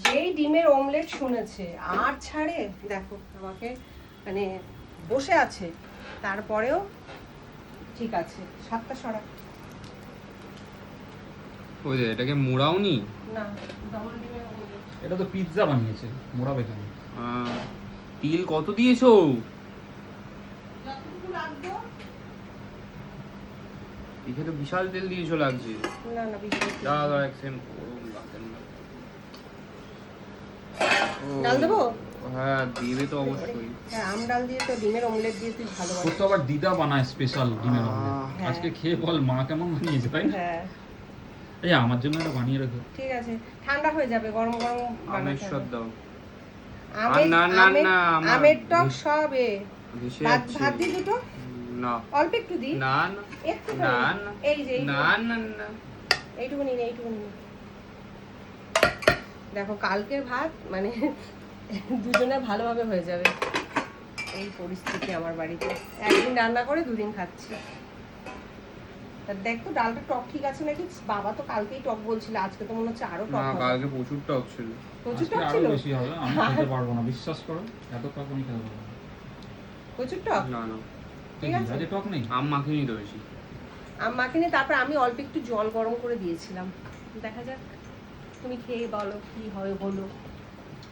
যেই ডিমের অমলেট শুনেছে আর ছাড়ে, দেখো আমাকে মানে বসে আছে, তারপরেও ঠিক আছে। সাতটা সরা ওই যে এটাকে মোড়াওনি না, ডবল ডিমের অমলেট। এটা তো পিৎজা বানিয়েছে, মোড়াবে কেন? তিল কত দিয়েছো? যতটুকু লাগবে। দেখে তো বিশাল তেল দিয়েছো লাগছে। না না, বেশি দাদা এক সেম ডাল দেবো? হ্যাঁ দিবে তো অবশ্যই। হ্যাঁ, আম ডাল দিয়ে তো ডিমের অমলেট দিয়ে তুই ভালো তোর বানাস। তো আবার দিদা বানায় স্পেশাল ডিমের অমলেট। হ্যাঁ। আজকে খেয়ে বল মা কেমন বানিয়েছে, তাই না? হ্যাঁ এই আমার জন্য এটা বানিয়ে রেখো। ঠিক আছে, ঠান্ডা হয়ে যাবে, গরম গরম আমের বানাতে সব হবে। দাও। আমের না, না, আমের- না, আমার আমের টক ভেসে- সবে। ভেসে ভাত যাচ্ছে। ভাত দি দুটো, না অল্প একটু দি, না না একটু না না এই যে না না না এইটুকুনি নে, এইটুকুনি নে। দেখো কালকের ভাত মানে দুজনে ভালোভাবে হয়ে যাবে। এই পরিস্থিতি আমার বাড়িতে, একদিন রান্না করে দুদিন খাচ্ছি। তা দেখ তো ডালটা টক ঠিক আছে নাকি। বাবা তো কালকেই টক বলছিল, আজকে তো মনে হচ্ছে আরো টক না হবে। কালকে প্রচুর টক ছিল। প্রচুর আজকে টক আরো ছিল, বেশি হবে, আমি খেতে পারবো না, বিশ্বাস করো। এত টক আমি খেতে পারবো না। প্রচুর টক। না না ঠিক আছে। আজকে টক নেই। আম মাখিনি তো বেশি। আম মাখিনি, তারপর আমি অল্প একটু জল গরম করে দিয়েছিলাম। দেখা যাক, তুমি খেয়ে বলো কি হয় হলো।